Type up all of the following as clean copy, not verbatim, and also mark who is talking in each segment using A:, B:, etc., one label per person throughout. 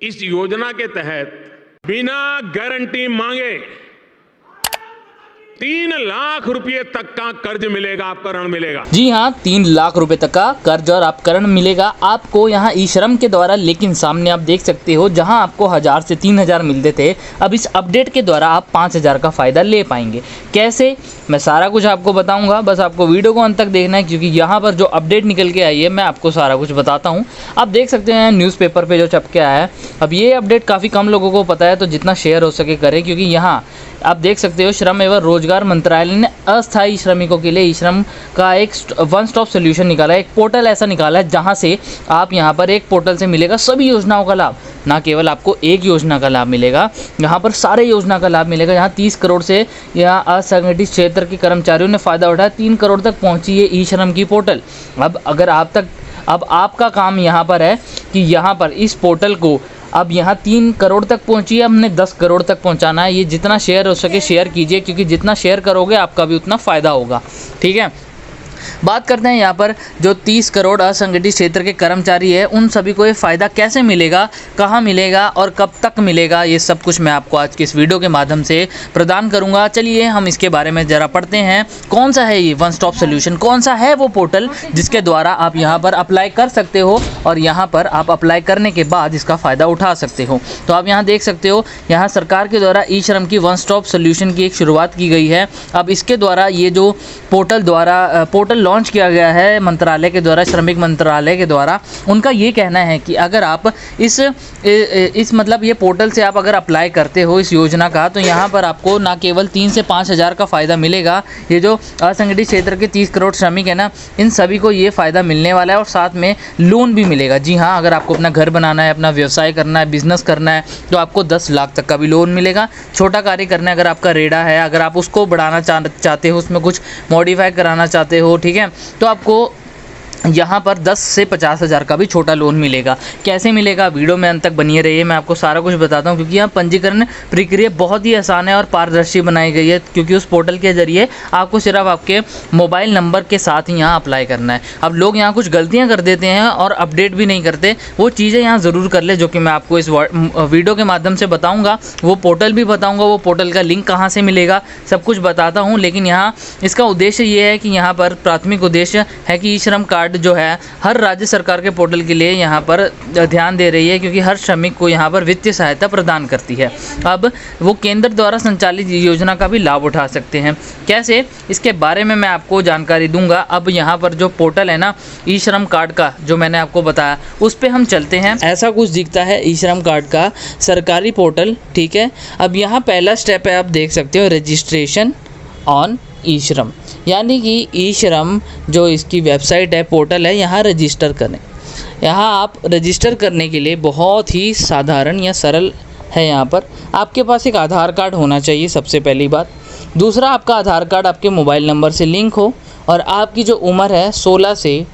A: इस योजना के तहत बिना गारंटी मांगे 3 लाख रुपए तक का कर्ज मिलेगा, आपका ऋण मिलेगा।
B: जी हाँ, 3 लाख रुपए तक का कर्ज और आपका ऋण मिलेगा आपको यहाँ ई श्रम के द्वारा। लेकिन सामने आप देख सकते हो जहाँ आपको 1000 से 3000 मिलते थे, अब इस अपडेट के द्वारा आप 5000 का फ़ायदा ले पाएंगे। कैसे, मैं सारा कुछ आपको बताऊंगा, बस आपको वीडियो को अंत तक देखना है, क्योंकि यहाँ पर जो अपडेट निकल के आई है मैं आपको सारा कुछ बताता हूँ। आप देख सकते हैं न्यूज़पेपर पर जो छप के आया है। अब ये अपडेट काफ़ी कम लोगों को पता है, तो जितना शेयर हो सके करें, क्योंकि यहाँ आप देख सकते हो श्रम एवं रोजगार मंत्रालय ने अस्थायी श्रमिकों के लिए ई श्रम का एक वन स्टॉप सोल्यूशन निकाला है। एक पोर्टल ऐसा निकाला है जहां से आप यहां पर एक पोर्टल से मिलेगा सभी योजनाओं का लाभ। ना केवल आपको एक योजना का लाभ मिलेगा, यहाँ पर सारे योजना का लाभ मिलेगा। यहाँ 30 करोड़ से यहाँ असंगठित क्षेत्र के कर्मचारियों ने फ़ायदा उठाया। 3 करोड़ तक पहुँची है ई श्रम की पोर्टल। अब आपका काम यहाँ पर है कि यहाँ पर इस पोर्टल को अब यहाँ 3 करोड़ तक पहुँची है, हमने 10 करोड़ तक पहुँचाना है। ये जितना शेयर हो सके शेयर कीजिए, क्योंकि जितना शेयर करोगे आपका भी उतना फ़ायदा होगा। ठीक है, बात करते हैं यहाँ पर जो 30 करोड़ असंगठित क्षेत्र के कर्मचारी है, उन सभी को ये फ़ायदा कैसे मिलेगा, कहाँ मिलेगा और कब तक मिलेगा, ये सब कुछ मैं आपको आज के इस वीडियो के माध्यम से प्रदान करूँगा। चलिए हम इसके बारे में ज़रा पढ़ते हैं। कौन सा है ये वन स्टॉप सोल्यूशन, कौन सा है वो पोर्टल जिसके द्वारा आप यहाँ पर अप्लाई कर सकते हो और यहाँ पर आप अप्लाई करने के बाद इसका फ़ायदा उठा सकते हो। तो आप यहाँ देख सकते हो, यहाँ सरकार के द्वारा ई श्रम की वन स्टॉप सोल्यूशन की एक शुरुआत की गई है। अब इसके द्वारा ये जो पोर्टल लॉन्च किया गया है मंत्रालय के द्वारा, श्रमिक मंत्रालय के द्वारा, उनका ये कहना है कि अगर आप इस मतलब ये पोर्टल से आप अगर अप्लाई करते हो इस योजना का, तो यहाँ पर आपको ना केवल 3 से 5000 का फ़ायदा मिलेगा। ये जो असंगठित क्षेत्र के 30 करोड़ श्रमिक है ना, इन सभी को ये फ़ायदा मिलने वाला है और साथ में लोन भी मिलेगा। जी हाँ, अगर आपको अपना घर बनाना है, अपना व्यवसाय करना है, बिजनेस करना है, तो आपको 10 लाख तक का भी लोन मिलेगा। छोटा कार्य करना है, अगर आपका रेड़ा है, अगर आप उसको बढ़ाना चाहते हो, उसमें कुछ मॉडिफाई कराना चाहते हो, ठीक है, तो आपको यहाँ पर 10 से 50,000 का भी छोटा लोन मिलेगा। कैसे मिलेगा, वीडियो में अंत तक बनिए रहिए, मैं आपको सारा कुछ बताता हूँ। क्योंकि यहाँ पंजीकरण प्रक्रिया बहुत ही आसान है और पारदर्शी बनाई गई है, क्योंकि उस पोर्टल के जरिए आपको सिर्फ आपके मोबाइल नंबर के साथ ही यहाँ अप्लाई करना है। अब लोग यहाँ कुछ गलतियाँ कर देते हैं और अपडेट भी नहीं करते, वो चीज़ें यहाँ ज़रूर कर ले, जो कि मैं आपको इस वीडियो के माध्यम से बताऊँगा। वो पोर्टल भी बताऊँगा, वो पोर्टल का लिंक कहाँ से मिलेगा, सब कुछ बताता हूँ। लेकिन यहाँ इसका उद्देश्य ये है कि यहाँ पर प्राथमिक उद्देश्य है कि ई श्रम कार्ड जो है हर राज्य सरकार के पोर्टल के लिए यहाँ पर ध्यान दे रही है, क्योंकि हर श्रमिक को यहाँ पर वित्तीय सहायता प्रदान करती है। अब वो केंद्र द्वारा संचालित योजना का भी लाभ उठा सकते हैं। कैसे, इसके बारे में मैं आपको जानकारी दूंगा। अब यहाँ पर जो पोर्टल है ना ई श्रम कार्ड का, जो मैंने आपको बताया, उस पर हम चलते हैं। ऐसा कुछ दिखता है ई श्रम कार्ड का सरकारी पोर्टल। ठीक है, अब यहाँ पहला स्टेप है, आप देख सकते हो, रजिस्ट्रेशन ऑन ई श्रम, यानी कि ई श्रम जो इसकी वेबसाइट है, पोर्टल है, यहाँ रजिस्टर करें। यहाँ आप रजिस्टर करने के लिए बहुत ही साधारण या सरल है। यहाँ पर आपके पास एक आधार कार्ड होना चाहिए, सबसे पहली बात। दूसरा, आपका आधार कार्ड आपके मोबाइल नंबर से लिंक हो और आपकी जो उम्र है 16 से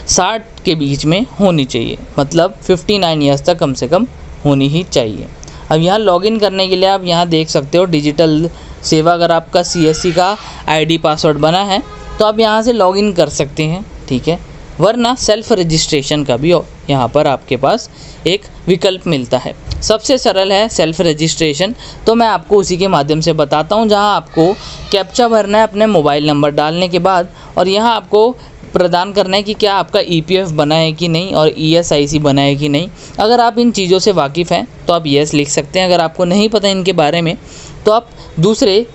B: 60 के बीच में होनी चाहिए, मतलब 59 ईयर्स तक कम से कम होनी ही चाहिए। अब यहाँ लॉगिन करने के लिए आप यहाँ देख सकते हो डिजिटल सेवा, अगर आपका CSC का ID पासवर्ड बना है तो आप यहाँ से लॉगिन कर सकते हैं। ठीक है, वरना सेल्फ रजिस्ट्रेशन का भी यहाँ पर आपके पास एक विकल्प मिलता है। सबसे सरल है सेल्फ रजिस्ट्रेशन, तो मैं आपको उसी के माध्यम से बताता हूँ, जहाँ आपको कैप्चा भरना है अपने मोबाइल नंबर डालने के बाद, और यहाँ आपको प्रदान करना है कि क्या आपका EPF बना है कि नहीं और ESIC बना है कि नहीं। अगर आप इन चीज़ों से वाकिफ़ हैं तो आप येस लिख सकते हैं। अगर आपको नहीं पता इनके बारे में तो आप दूसरे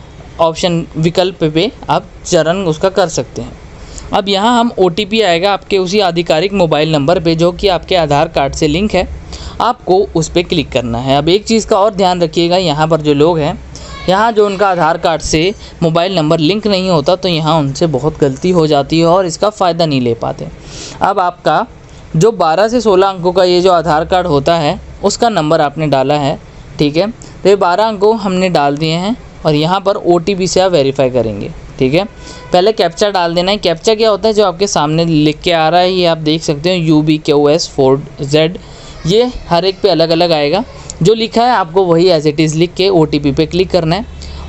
B: ऑप्शन विकल्प पे आप चरण उसका कर सकते हैं। अब यहाँ हम OTP आएगा आपके उसी आधिकारिक मोबाइल नंबर पे, जो कि आपके आधार कार्ड से लिंक है, आपको उस पर क्लिक करना है। अब एक चीज़ का और ध्यान रखिएगा, यहाँ पर जो लोग हैं, यहाँ जो उनका आधार कार्ड से मोबाइल नंबर लिंक नहीं होता, तो यहाँ उनसे बहुत गलती हो जाती है और इसका फ़ायदा नहीं ले पाते। अब आपका जो 12 से 16 अंकों का ये जो आधार कार्ड होता है, उसका नंबर आपने डाला है। ठीक है, तो ये 12 अंकों हमने डाल दिए हैं और यहाँ पर OTP से आप वेरीफाई करेंगे। ठीक है, पहले कैप्चा डाल देना है। कैप्चा क्या होता है, जो आपके सामने लिख के आ रहा है, ये आप देख सकते हो UBQS4Z, ये हर एक पे अलग अलग आएगा। जो लिखा है आपको वही एज इट इज़ लिख के OTP पे क्लिक करना है।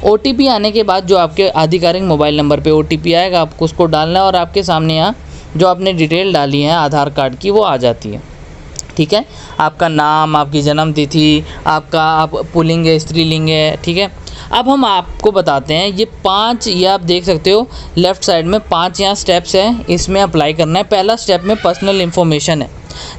B: OTP आने के बाद जो आपके आधिकारिक मोबाइल नंबर पे OTP आएगा, आपको उसको डालना है और आपके सामने यहाँ जो आपने डिटेल डाली है आधार कार्ड की, वो आ जाती है। ठीक है। आपका नाम, आपकी जन्म तिथि, आपका आप पुल्लिंग है स्त्रीलिंग है, ठीक है। अब हम आपको बताते हैं ये 5, ये आप देख सकते हो लेफ़्ट साइड में 5 यहाँ स्टेप्स हैं, इसमें अप्लाई करना है। पहला स्टेप में पर्सनल इन्फॉर्मेशन है,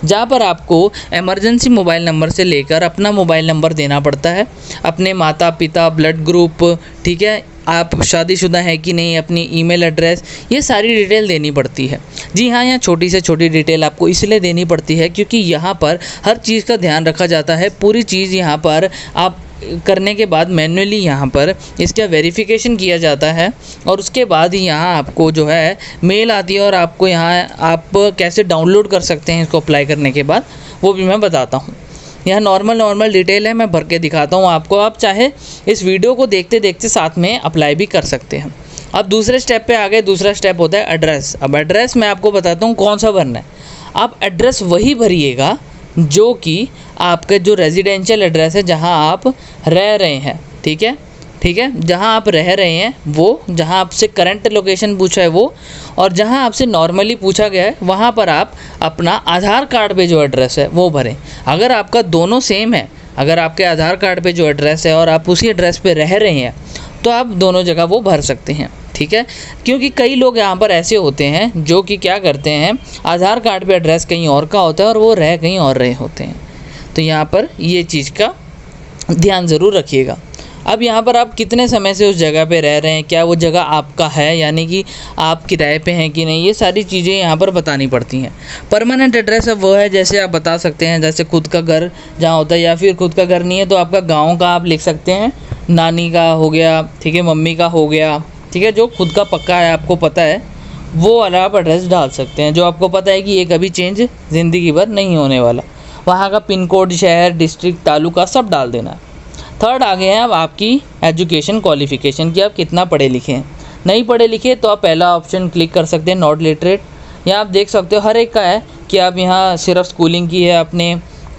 B: जहाँ पर आपको इमरजेंसी मोबाइल नंबर से लेकर अपना मोबाइल नंबर देना पड़ता है, अपने माता पिता, ब्लड ग्रुप, ठीक है, आप शादीशुदा है कि नहीं, अपनी ईमेल एड्रेस, ये सारी डिटेल देनी पड़ती है। जी हाँ, यहाँ छोटी से छोटी डिटेल आपको इसलिए देनी पड़ती है क्योंकि यहाँ पर हर चीज़ का ध्यान रखा जाता है। पूरी चीज़ यहाँ पर आप करने के बाद मैन्युअली यहाँ पर इसका वेरिफिकेशन किया जाता है और उसके बाद ही यहाँ आपको जो है मेल आती है और आपको यहाँ आप कैसे डाउनलोड कर सकते हैं इसको अप्लाई करने के बाद, वो भी मैं बताता हूँ। यहाँ नॉर्मल डिटेल है, मैं भर के दिखाता हूँ आपको। आप चाहे इस वीडियो को देखते देखते साथ में अप्लाई भी कर सकते हैं। अब दूसरे स्टेप पे आ गए। दूसरा स्टेप होता है एड्रेस। अब एड्रेस मैं आपको बताता हूँ कौन सा भरना है। आप एड्रेस वही भरिएगा जो कि आपका जो रेजिडेंशियल एड्रेस है, जहाँ आप रह रहे हैं, ठीक है, जहाँ आप रह रहे हैं वो, जहाँ आपसे करंट लोकेशन पूछा है वो, और जहाँ आपसे नॉर्मली पूछा गया है वहाँ पर आप अपना आधार कार्ड पे जो एड्रेस है वो भरें। अगर आपका दोनों सेम है, अगर आपके आधार कार्ड पे जो एड्रेस है और आप उसी एड्रेस पे रह रहे हैं, तो आप दोनों जगह वो भर सकते हैं, ठीक है। क्योंकि कई लोग यहाँ पर ऐसे होते हैं जो कि क्या करते हैं, आधार कार्ड पे एड्रेस कहीं और का होता है और वो रह कहीं और रहे होते हैं। तो यहाँ पर ये चीज़ का ध्यान ज़रूर रखिएगा। अब यहाँ पर आप कितने समय से उस जगह पे रह रहे हैं, क्या वो जगह आपका है, यानी कि आप किराए पे हैं कि नहीं, ये सारी चीज़ें यहाँ पर बतानी पड़ती हैं। परमानेंट एड्रेस अब वो है, जैसे आप बता सकते हैं, जैसे खुद का घर जहाँ होता है, या फिर खुद का घर नहीं है तो आपका गाँव का आप लिख सकते हैं, नानी का हो गया, ठीक है, मम्मी का हो गया, ठीक है। जो खुद का पक्का है, आपको पता है, वो वाला आप एड्रेस डाल सकते हैं, जो आपको पता है कि ये कभी चेंज ज़िंदगी भर नहीं होने वाला। वहाँ का पिन कोड, शहर, डिस्ट्रिक्ट, तालुका सब डाल देना है। थर्ड आ गए हैं अब आपकी एजुकेशन क्वालिफ़िकेशन की, आप कितना पढ़े लिखे हैं। नहीं पढ़े लिखे तो आप पहला ऑप्शन क्लिक कर सकते हैं, नॉट लिटरेट। यहाँ आप देख सकते हो हर एक का है कि आप यहाँ सिर्फ स्कूलिंग की है आपने,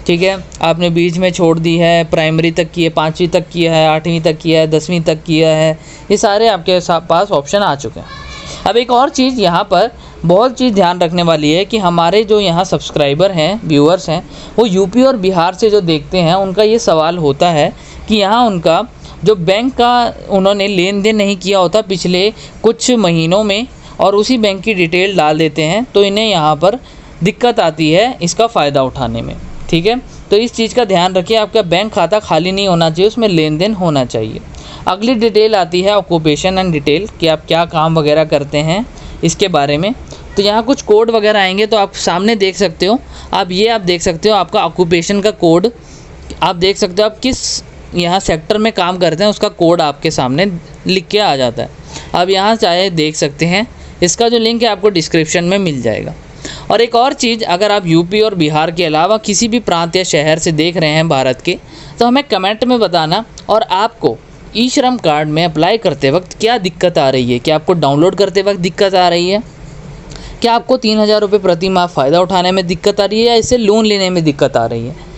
B: ठीक है, आपने बीच में छोड़ दी है, प्राइमरी तक की है, 5वीं तक किया है, 8वीं तक किया है, 10वीं तक किया है, ये सारे आपके पास ऑप्शन आ चुके हैं। अब एक और चीज़ यहाँ पर बहुत चीज़ ध्यान रखने वाली है कि हमारे जो यहाँ सब्सक्राइबर हैं, व्यूअर्स हैं, वो यूपी और बिहार से जो देखते हैं, उनका ये सवाल होता है कि यहाँ उनका जो बैंक का उन्होंने लेन देन नहीं किया होता पिछले कुछ महीनों में और उसी बैंक की डिटेल डाल देते हैं, तो इन्हें यहाँ पर दिक्कत आती है इसका फ़ायदा उठाने में, ठीक है। तो इस चीज़ का ध्यान रखिए, आपका बैंक खाता खाली नहीं होना चाहिए, उसमें लेन देन होना चाहिए। अगली डिटेल आती है ऑक्यूपेशन एंड डिटेल, कि आप क्या काम वगैरह करते हैं इसके बारे में। तो यहाँ कुछ कोड वगैरह आएंगे, तो आप सामने देख सकते हो, आप देख सकते हो आपका ऑक्यूपेशन का कोड, आप देख सकते हो आप किस यहाँ सेक्टर में काम करते हैं, उसका कोड आपके सामने लिख के आ जाता है। आप यहाँ चाहे देख सकते हैं, इसका जो लिंक है आपको डिस्क्रिप्शन में मिल जाएगा। और एक और चीज़, अगर आप यूपी और बिहार के अलावा किसी भी प्रांत या शहर से देख रहे हैं भारत के, तो हमें कमेंट में बताना, और आपको ई श्रम कार्ड में अप्लाई करते वक्त क्या दिक्कत आ रही है, क्या आपको डाउनलोड करते वक्त दिक्कत आ रही है, क्या आपको 3000 रुपये प्रति माह फ़ायदा उठाने में दिक्कत आ रही है, या इससे लोन लेने में दिक्कत आ रही है,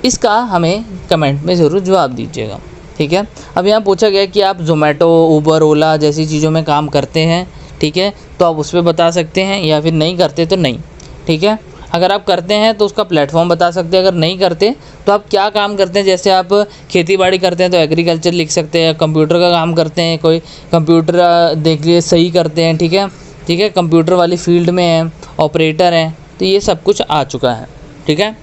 B: इसका हमें कमेंट में ज़रूर जवाब दीजिएगा, ठीक है। अब यहाँ पूछा गया कि आप ज़ोमैटो, ऊबर, ओला जैसी चीज़ों में काम करते हैं, ठीक है, तो आप उस पर बता सकते हैं, या फिर नहीं करते तो नहीं, ठीक है। अगर आप करते हैं तो उसका प्लेटफॉर्म बता सकते हैं, अगर नहीं करते तो आप क्या काम करते हैं, जैसे आप खेती बाड़ी करते हैं तो एग्रीकल्चर लिख सकते हैं, कंप्यूटर का काम करते हैं, कोई कंप्यूटर देख लीजिए सही करते हैं, ठीक है, कंप्यूटर वाली फील्ड में हैं, ऑपरेटर हैं, तो ये सब कुछ आ चुका है, ठीक है।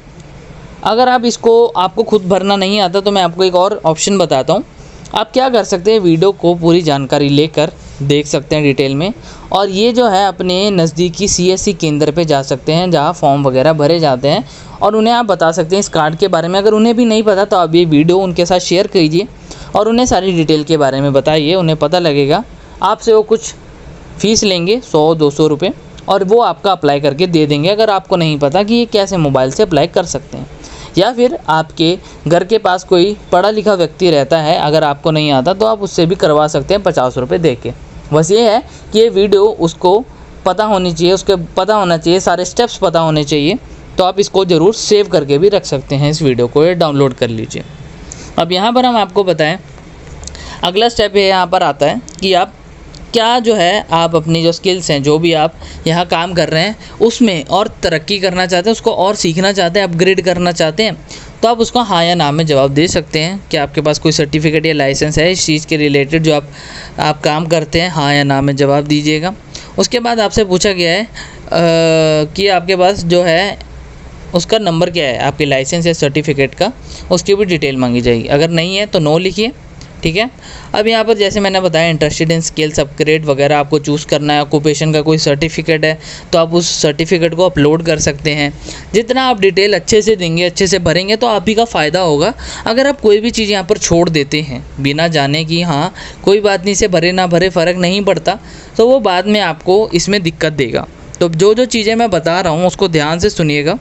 B: अगर आप इसको आपको खुद भरना नहीं आता तो मैं आपको एक और ऑप्शन बताता हूँ। आप क्या कर सकते हैं, वीडियो को पूरी जानकारी लेकर देख सकते हैं डिटेल में, और ये जो है अपने नज़दीकी CSC केंद्र पे जा सकते हैं जहाँ फॉर्म वगैरह भरे जाते हैं, और उन्हें आप बता सकते हैं इस कार्ड के बारे में। अगर उन्हें भी नहीं पता तो आप ये वीडियो उनके साथ शेयर कीजिए और उन्हें सारी डिटेल के बारे में बताइए, उन्हें पता लगेगा। आपसे वो कुछ फ़ीस लेंगे 100-200 रुपये, और वो आपका अप्लाई करके दे देंगे, अगर आपको नहीं पता कि ये कैसे मोबाइल से अप्लाई कर सकते हैं। या फिर आपके घर के पास कोई पढ़ा लिखा व्यक्ति रहता है, अगर आपको नहीं आता तो आप उससे भी करवा सकते हैं 50 रुपये दे के। बस ये है कि ये वीडियो उसको पता होनी चाहिए, उसके पता होना चाहिए, सारे स्टेप्स पता होने चाहिए, तो आप इसको ज़रूर सेव करके भी रख सकते हैं, इस वीडियो को, ये डाउनलोड कर लीजिए। अब यहाँ पर हम आपको बताएं, अगला स्टेप ये यहाँ पर आता है कि आप क्या जो है आप अपनी जो स्किल्स हैं, जो भी आप यहाँ काम कर रहे हैं उसमें और तरक्की करना चाहते हैं, उसको और सीखना चाहते हैं, अपग्रेड करना चाहते हैं, तो आप उसको हाँ या ना में जवाब दे सकते हैं कि आपके पास कोई सर्टिफिकेट या लाइसेंस है इस चीज़ के रिलेटेड जो आप काम करते हैं, हाँ या ना में जवाब दीजिएगा। उसके बाद आपसे पूछा गया है कि आपके पास जो है उसका नंबर क्या है, आपके लाइसेंस या सर्टिफिकेट का, उसकी भी डिटेल मांगी जाएगी। अगर नहीं है तो नो लिखिए, ठीक है। अब यहाँ पर जैसे मैंने बताया इंटरेस्टेड इन स्किल्स अपग्रेड वगैरह आपको चूज़ करना है। ऑक्यूपेशन का कोई सर्टिफिकेट है तो आप उस सर्टिफिकेट को अपलोड कर सकते हैं। जितना आप डिटेल अच्छे से देंगे, अच्छे से भरेंगे तो आप ही का फ़ायदा होगा। अगर आप कोई भी चीज़ यहाँ पर छोड़ देते हैं बिना जाने कि हाँ कोई बात नहीं, से भरे ना भरे फ़र्क नहीं पड़ता, तो वो बाद में आपको इसमें दिक्कत देगा। तो जो चीज़ें मैं बता रहा हूँ उसको ध्यान से सुनिएगा,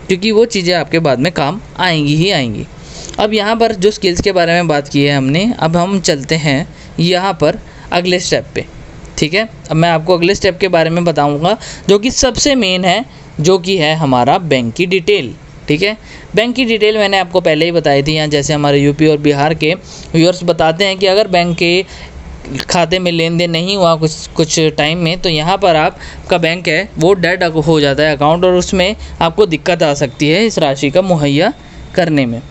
B: क्योंकि वो चीज़ें आपके बाद में काम आएंगी ही आएंगी। अब यहाँ पर जो स्किल्स के बारे में बात की है हमने, अब हम चलते हैं यहाँ पर अगले स्टेप पे, ठीक है। अब मैं आपको अगले स्टेप के बारे में बताऊँगा जो कि सबसे मेन है, जो कि है हमारा बैंक की डिटेल, ठीक है। बैंक की डिटेल मैंने आपको पहले ही बताई थी। यहाँ जैसे हमारे यूपी और बिहार के व्यूअर्स बताते हैं कि अगर बैंक के खाते में लेन देन नहीं हुआ कुछ टाइम में, तो यहाँ पर आपका बैंक है वो डेड हो जाता है अकाउंट, और उसमें आपको दिक्कत आ सकती है इस राशि का मुहैया करने में।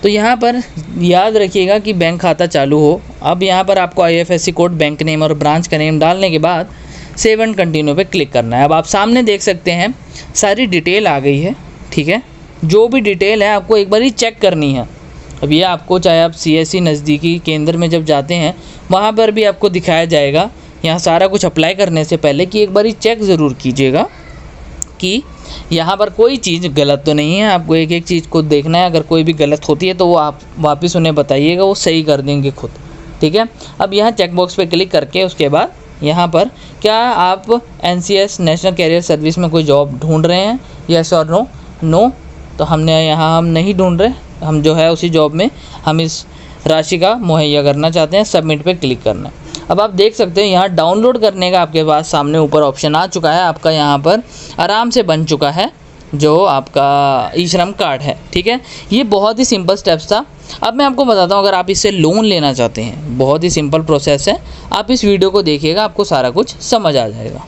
B: तो यहाँ पर याद रखिएगा कि बैंक खाता चालू हो। अब यहाँ पर आपको IFSC कोड, बैंक नेम और ब्रांच का नेम डालने के बाद सेव एंड कंटिन्यू पे क्लिक करना है। अब आप सामने देख सकते हैं सारी डिटेल आ गई है, ठीक है। जो भी डिटेल है आपको एक बार ही चेक करनी है। अब ये आपको, चाहे आप CSC नज़दीकी केंद्र में जब जाते हैं वहाँ पर भी आपको दिखाया जाएगा यहाँ सारा कुछ अप्लाई करने से पहले कि एक बार ही चेक ज़रूर कीजिएगा कि यहाँ पर कोई चीज़ गलत तो नहीं है। आपको एक एक चीज़ को देखना है, अगर कोई भी गलत होती है तो वो आप वापस उन्हें बताइएगा, वो सही कर देंगे खुद, ठीक है। अब यहाँ चेक बॉक्स पे क्लिक करके उसके बाद यहाँ पर क्या आप NCS नेशनल कैरियर सर्विस में कोई जॉब ढूंढ रहे हैं, यस और नो। नो तो हम नहीं ढूंढ रहे, हम जो है उसी जॉब में हम इस राशि का मुहैया करना चाहते हैं। सबमिट पे क्लिक करना है। अब आप देख सकते हैं यहाँ डाउनलोड करने का आपके पास सामने ऊपर ऑप्शन आ चुका है। आपका यहाँ पर आराम से बन चुका है जो आपका ई-श्रम कार्ड है, ठीक है। ये बहुत ही सिंपल स्टेप्स था। अब मैं आपको बताता हूँ, अगर आप इससे लोन लेना चाहते हैं, बहुत ही सिंपल प्रोसेस है। आप इस वीडियो को देखिएगा, आपको सारा कुछ समझ आ जाएगा।